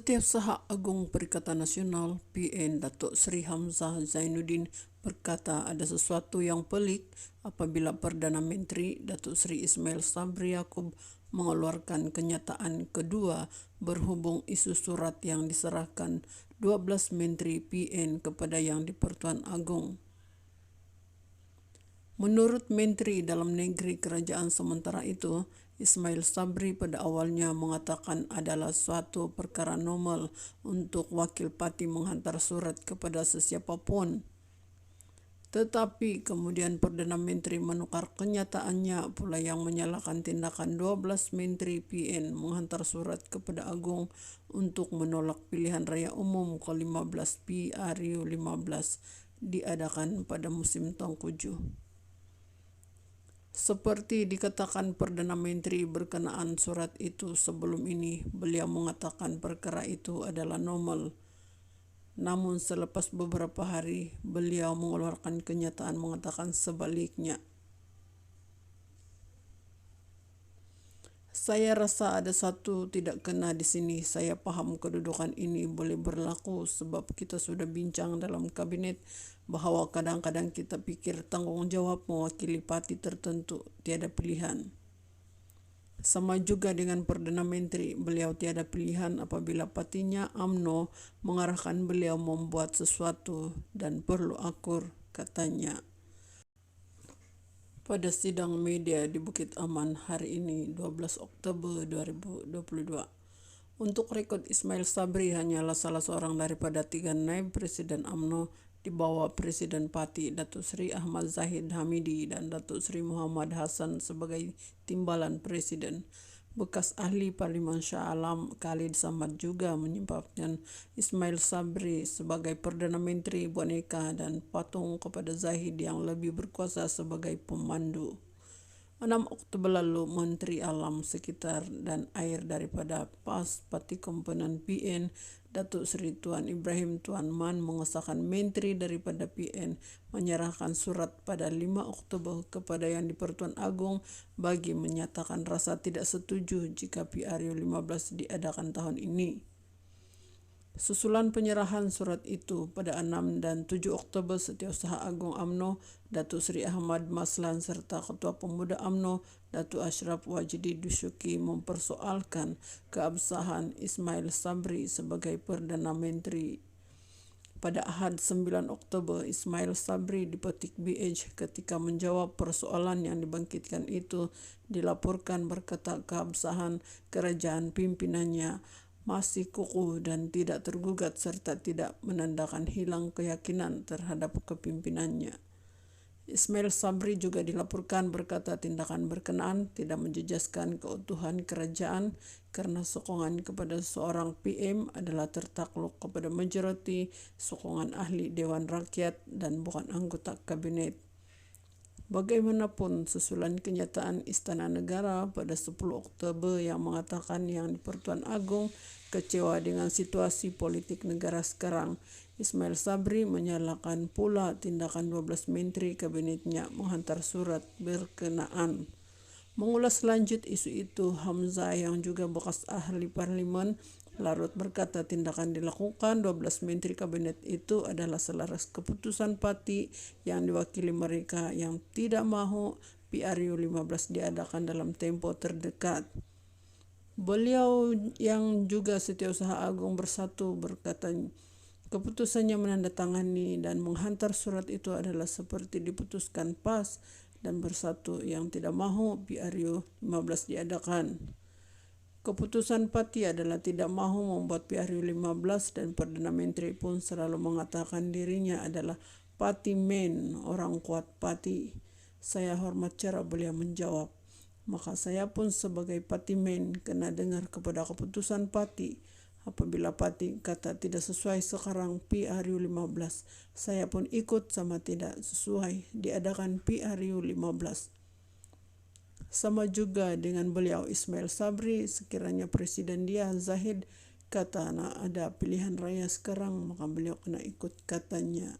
Setiausaha Agung Perikatan Nasional PN Datuk Seri Hamzah Zainuddin berkata ada sesuatu yang pelik apabila Perdana Menteri Datuk Seri Ismail Sabri Yaakob mengeluarkan kenyataan kedua berhubung isu surat yang diserahkan 12 Menteri PN kepada Yang di-Pertuan Agong. Menurut Menteri Dalam Negeri Kerajaan sementara itu, Ismail Sabri pada awalnya mengatakan adalah suatu perkara normal untuk wakil parti menghantar surat kepada sesiapa pun. Tetapi kemudian Perdana Menteri menukar kenyataannya pula yang menyalahkan tindakan 12 Menteri PN menghantar surat kepada Agong untuk menolak pilihan raya umum ke-15 PRU 15 diadakan pada musim Tengkujuh. Seperti dikatakan Perdana Menteri berkenaan surat itu sebelum ini, beliau mengatakan perkara itu adalah normal. Namun selepas beberapa hari, beliau mengeluarkan kenyataan mengatakan sebaliknya. Saya rasa ada satu tidak kena di sini. Saya paham kedudukan ini boleh berlaku sebab kita sudah bincang dalam kabinet bahawa kadang-kadang kita pikir tanggungjawab mewakili parti tertentu tiada pilihan. Sama juga dengan Perdana Menteri, beliau tiada pilihan apabila partinya UMNO mengarahkan beliau membuat sesuatu dan perlu akur, katanya. Pada sidang media di Bukit Aman hari ini 12 Oktober 2022. Untuk rekod, Ismail Sabri hanyalah salah seorang daripada 3 naib Presiden UMNO di bawah Presiden Parti Datuk Seri Ahmad Zahid Hamidi dan Datuk Seri Muhammad Hassan sebagai timbalan Presiden. Bekas ahli Parlimen Shah Alam Khalid Samad juga menyebabkan Ismail Sabri sebagai Perdana Menteri boneka dan patung kepada Zahid yang lebih berkuasa sebagai pemandu. 6 Oktober lalu, Menteri Alam Sekitar dan Air daripada PAS Parti Komponen PN, Datuk Seri Tuan Ibrahim Tuan Man mengesahkan Menteri daripada PN menyerahkan surat pada 5 Oktober kepada Yang di-Pertuan Agong bagi menyatakan rasa tidak setuju jika PRU 15 diadakan tahun ini. Susulan penyerahan surat itu pada 6 dan 7 Oktober, Setiausaha Agung UMNO Datuk Seri Ahmad Maslan serta Ketua Pemuda UMNO Datuk Ashraf Wajdi Dusuki mempersoalkan keabsahan Ismail Sabri sebagai Perdana Menteri. Pada Ahad 9 Oktober, Ismail Sabri dipetik BH ketika menjawab persoalan yang dibangkitkan itu dilaporkan berkata keabsahan kerajaan pimpinannya masih kukuh dan tidak tergugat serta tidak menandakan hilang keyakinan terhadap kepimpinannya. Ismail Sabri juga dilaporkan berkata tindakan berkenaan tidak menjejaskan keutuhan kerajaan kerana sokongan kepada seorang PM adalah tertakluk kepada majoriti sokongan ahli Dewan Rakyat dan bukan anggota kabinet. Bagaimanapun, susulan kenyataan Istana Negara pada 10 Oktober yang mengatakan Yang di-Pertuan Agong kecewa dengan situasi politik negara sekarang, Ismail Sabri menyalahkan pula tindakan 12 Menteri Kabinetnya menghantar surat berkenaan. Mengulas lanjut isu itu, Hamzah yang juga bekas ahli Parlimen larut berkata tindakan dilakukan 12 Menteri Kabinet itu adalah selaras keputusan parti yang diwakili mereka yang tidak mahu PRU 15 diadakan dalam tempoh terdekat. Beliau yang juga Setiausaha Agung Bersatu berkata keputusannya menandatangani dan menghantar surat itu adalah seperti diputuskan PAS dan Bersatu yang tidak mahu PRU 15 diadakan. Keputusan parti adalah tidak mahu membuat PRU 15 dan Perdana Menteri pun selalu mengatakan dirinya adalah parti man, orang kuat parti. Saya hormat cara beliau menjawab. Maka saya pun sebagai parti man kena dengar kepada keputusan parti. Apabila parti kata tidak sesuai sekarang PRU 15, saya pun ikut sama tidak sesuai diadakan PRU 15. Sama juga dengan beliau Ismail Sabri, sekiranya Presiden dia Zahid kata nak ada pilihan raya sekarang, maka beliau kena ikut, katanya.